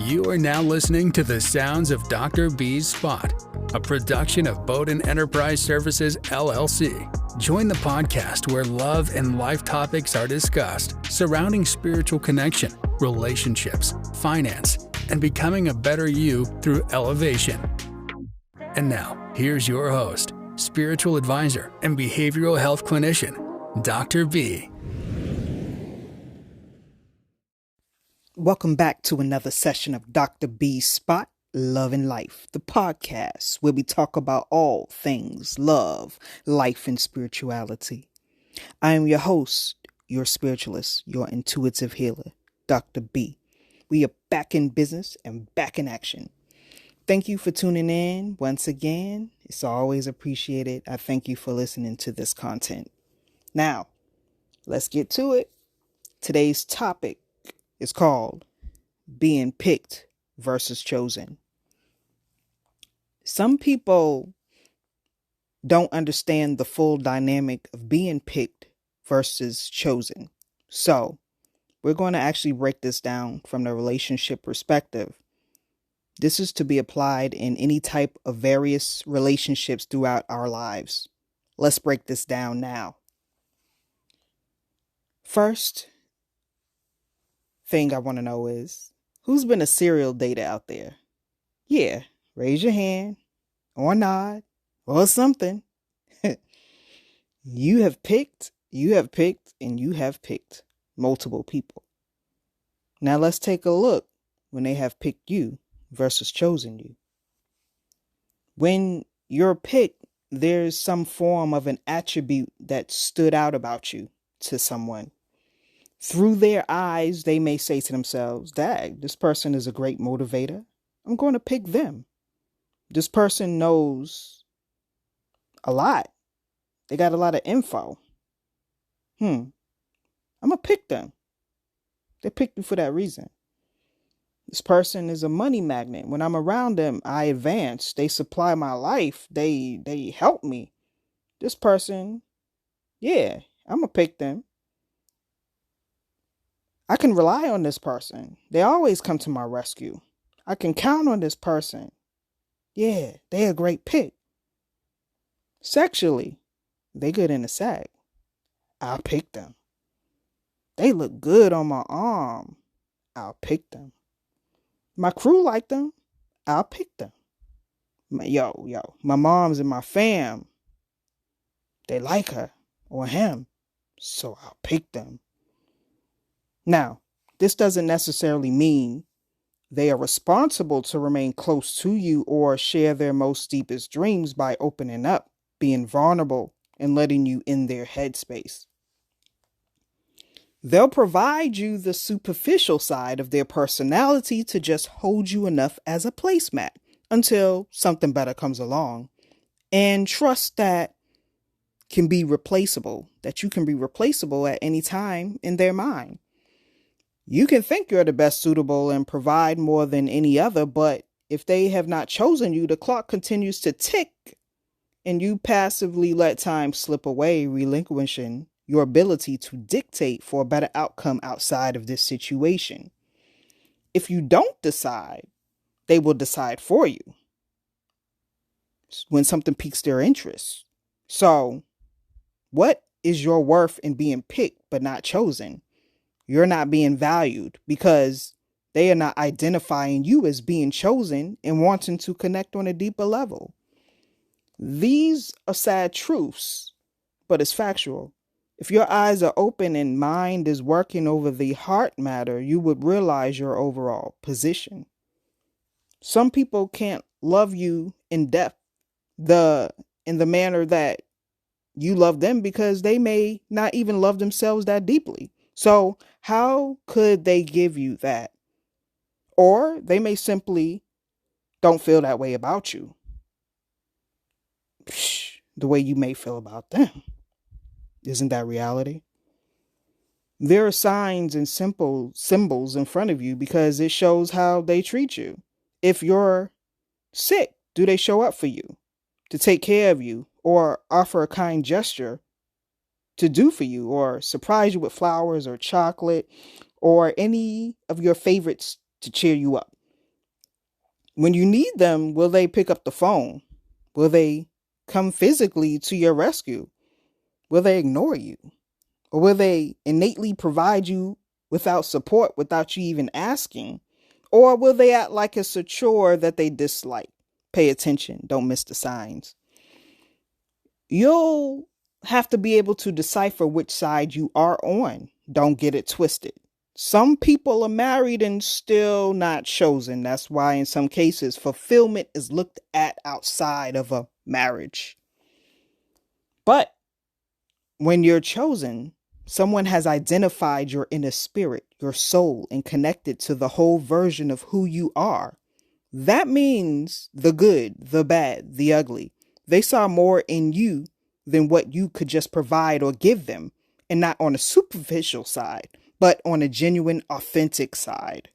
You are now listening to the sounds of Dr. B's Spot, a production of Bowden Enterprise Services, LLC. Join the podcast where love and life topics are discussed surrounding spiritual connection, relationships, finance, and becoming a better you through elevation. And now, here's your host, spiritual advisor and behavioral health clinician, Dr. B. Welcome back to another session of Dr. B's Spot, Love and Life, the podcast where we talk about all things love, life, and spirituality. I am your host, your spiritualist, your intuitive healer, Dr. B. We are back in business and back in action. Thank you for tuning in once again. It's always appreciated. I thank you for listening to this content. Now, let's get to it. Today's topic is called being picked versus chosen. Some people don't understand the full dynamic of being picked versus chosen. So we're going to actually break this down from the relationship perspective. This is to be applied in any type of various relationships throughout our lives. Let's break this down now. First thing I want to know is, who's been a serial dater out there? Yeah, raise your hand or nod or something. You have picked, and you have picked multiple people. Now let's take a look when they have picked you versus chosen you. When you're picked, there's some form of an attribute that stood out about you to someone. Through their eyes, they may say to themselves, "Dag, this person is a great motivator. I'm going to pick them. This person knows a lot. They got a lot of info. I'm going to pick them." They picked you for that reason. This person is a money magnet. When I'm around them, I advance. They supply my life. They help me. This person, yeah, I'm going to pick them. I can rely on this person. They always come to my rescue. I can count on this person. Yeah, they're a great pick. Sexually, they good in the sack. I'll pick them. They look good on my arm. I'll pick them. My crew like them. I'll pick them. My mom's and my fam, they like her or him, so I'll pick them. Now, this doesn't necessarily mean they are responsible to remain close to you or share their most deepest dreams by opening up, being vulnerable, and letting you in their headspace. They'll provide you the superficial side of their personality to just hold you enough as a placemat until something better comes along. And trust that you can be replaceable at any time in their mind. You can think you're the best suitable and provide more than any other, but if they have not chosen you, the clock continues to tick and you passively let time slip away, relinquishing your ability to dictate for a better outcome outside of this situation. If you don't decide, they will decide for you when something piques their interest. So, what is your worth in being picked but not chosen? You're not being valued because they are not identifying you as being chosen and wanting to connect on a deeper level. These are sad truths, but it's factual. If your eyes are open and mind is working over the heart matter, you would realize your overall position. Some people can't love you in depth, in the manner that you love them, because they may not even love themselves that deeply. So how could they give you that? Or they may simply don't feel that way about you. The way you may feel about them. Isn't that reality? There are signs and symbols in front of you because it shows how they treat you. If you're sick, do they show up for you to take care of you or offer a kind gesture to do for you, or surprise you with flowers or chocolate or any of your favorites to cheer you up? When you need them, will they pick up the phone? Will they come physically to your rescue? Will they ignore you? Or will they innately provide you without support, without you even asking? Or will they act like it's a chore that they dislike? Pay attention, don't miss the signs. You'll have to be able to decipher which side you are on. Don't get it twisted. Some people are married and still not chosen. That's why in some cases, fulfillment is looked at outside of a marriage. But when you're chosen, someone has identified your inner spirit, your soul, and connected to the whole version of who you are. That means the good, the bad, the ugly. They saw more in you than what you could just provide or give them, and not on a superficial side, but on a genuine, authentic side.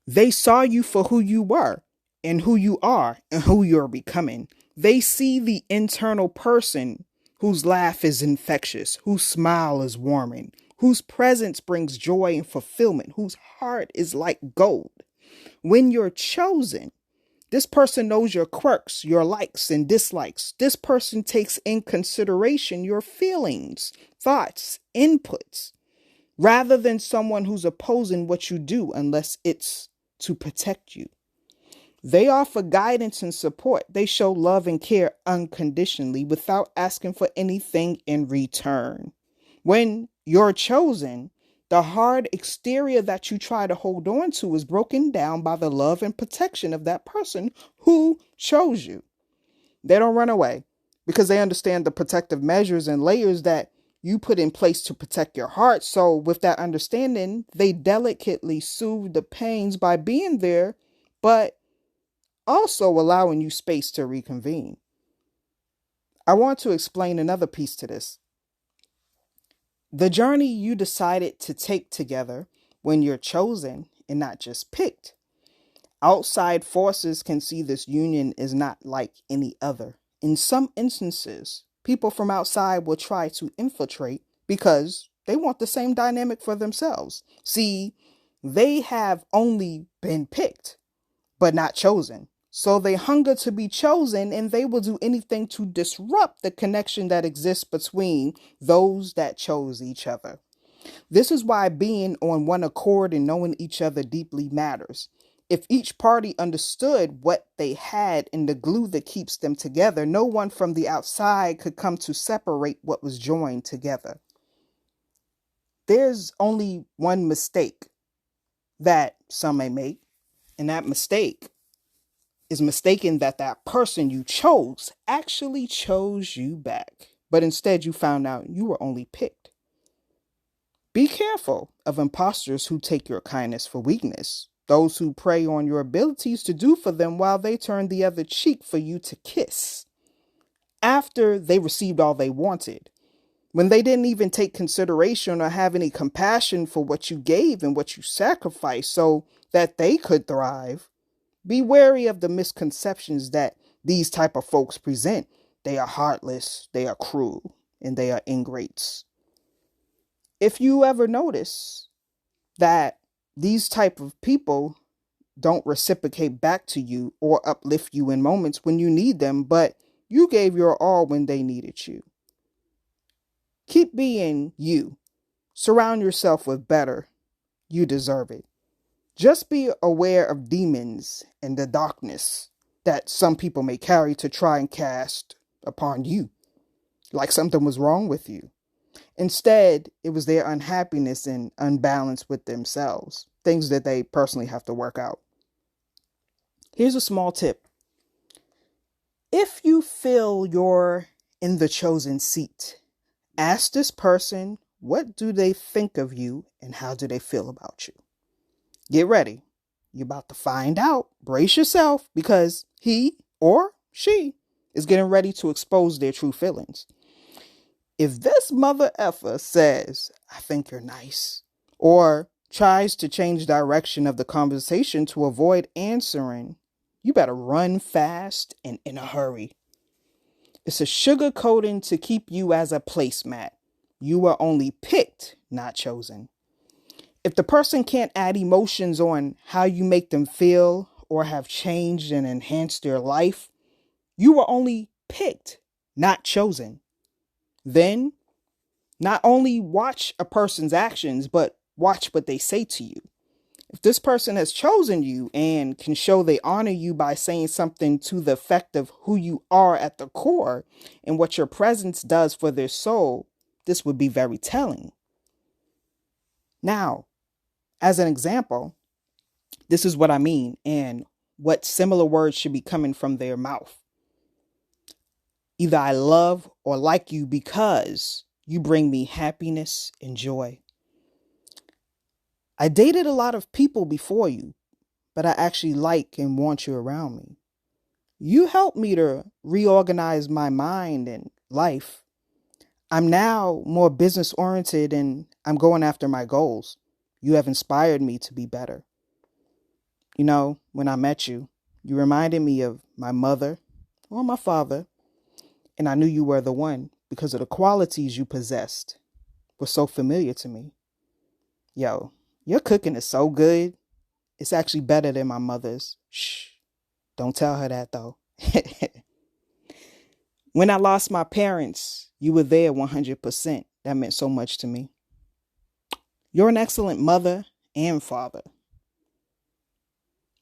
They saw you for who you were and who you are and who you're becoming. They see the internal person whose laugh is infectious, whose smile is warming, whose presence brings joy and fulfillment, whose heart is like gold. When you're chosen, this person knows your quirks, your likes and dislikes. This person takes in consideration your feelings, thoughts, inputs, rather than someone who's opposing what you do unless it's to protect you. They offer guidance and support. They show love and care unconditionally without asking for anything in return. When you're chosen, the hard exterior that you try to hold on to is broken down by the love and protection of that person who chose you. They don't run away because they understand the protective measures and layers that you put in place to protect your heart. So with that understanding, they delicately soothe the pains by being there, but also allowing you space to reconvene. I want to explain another piece to this. The journey you decided to take together when you're chosen and not just picked. Outside forces can see this union is not like any other. In some instances, people from outside will try to infiltrate because they want the same dynamic for themselves. See, they have only been picked, but not chosen. So they hunger to be chosen, and they will do anything to disrupt the connection that exists between those that chose each other. This is why being on one accord and knowing each other deeply matters. If each party understood what they had in the glue that keeps them together, no one from the outside could come to separate what was joined together. There's only one mistake that some may make, and that mistake is mistaken that that person you chose actually chose you back, but instead you found out you were only picked. Be careful of imposters who take your kindness for weakness, those who prey on your abilities to do for them while they turn the other cheek for you to kiss. After they received all they wanted, when they didn't even take consideration or have any compassion for what you gave and what you sacrificed so that they could thrive. Be wary of the misconceptions that these type of folks present. They are heartless, they are cruel, and they are ingrates. If you ever notice that these type of people don't reciprocate back to you or uplift you in moments when you need them, but you gave your all when they needed you. Keep being you. Surround yourself with better. You deserve it. Just be aware of demons and the darkness that some people may carry to try and cast upon you, like something was wrong with you. Instead, it was their unhappiness and unbalance with themselves, things that they personally have to work out. Here's a small tip. If you feel you're in the chosen seat, ask this person, what do they think of you and how do they feel about you? Get ready. You're about to find out. Brace yourself because he or she is getting ready to expose their true feelings. If this mother effer says, I think you're nice, or tries to change direction of the conversation to avoid answering, you better run fast and in a hurry. It's a sugar coating to keep you as a placemat. You are only picked, not chosen. If the person can't add emotions on how you make them feel or have changed and enhanced their life, you were only picked, not chosen. Then, not only watch a person's actions, but watch what they say to you. If this person has chosen you and can show they honor you by saying something to the effect of who you are at the core and what your presence does for their soul, this would be very telling. Now, as an example, this is what I mean and what similar words should be coming from their mouth. Either I love or like you because you bring me happiness and joy. I dated a lot of people before you, but I actually like and want you around me. You helped me to reorganize my mind and life. I'm now more business oriented and I'm going after my goals. You have inspired me to be better. You know, when I met you, you reminded me of my mother or my father, and I knew you were the one because of the qualities you possessed were so familiar to me. Yo, your cooking is so good. It's actually better than my mother's. Shh, don't tell her that though. When I lost my parents, you were there 100%. That meant so much to me. You're an excellent mother and father.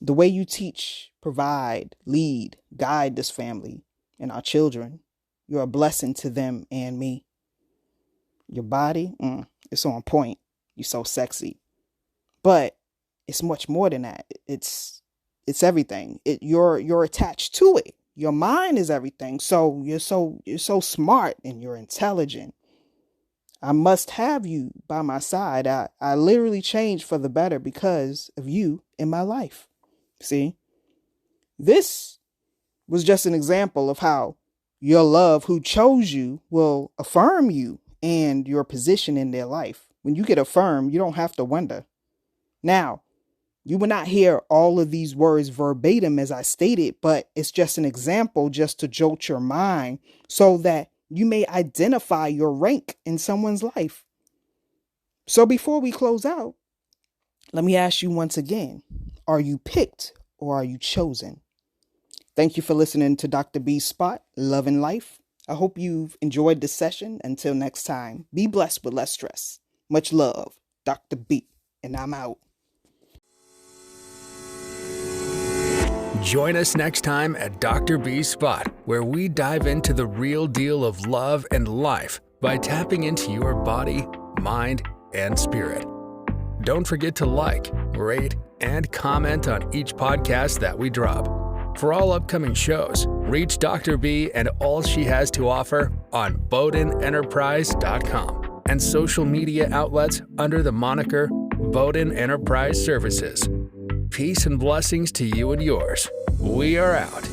The way you teach, provide, lead, guide this family and our children, you're a blessing to them and me. Your body, it's on point. You're so sexy. But it's much more than that. It's everything. You're attached to it. Your mind is everything. So you're so smart and you're intelligent. I must have you by my side. I literally changed for the better because of you in my life. See, this was just an example of how your love who chose you will affirm you and your position in their life. When you get affirmed, you don't have to wonder. Now, you will not hear all of these words verbatim as I stated, but it's just an example just to jolt your mind so that you may identify your rank in someone's life. So before we close out, let me ask you once again, are you picked or are you chosen? Thank you for listening to Dr. B's Spot, Love and Life. I hope you've enjoyed this session. Until next time, be blessed with less stress. Much love, Dr. B, and I'm out. Join us next time at Dr. B's Spot, where we dive into the real deal of love and life by tapping into your body, mind, and spirit. Don't forget to like, rate, and comment on each podcast that we drop. For all upcoming shows, reach Dr. B and all she has to offer on bowdenenterprise.com and social media outlets under the moniker Bowden Enterprise Services. Peace and blessings to you and yours. We are out.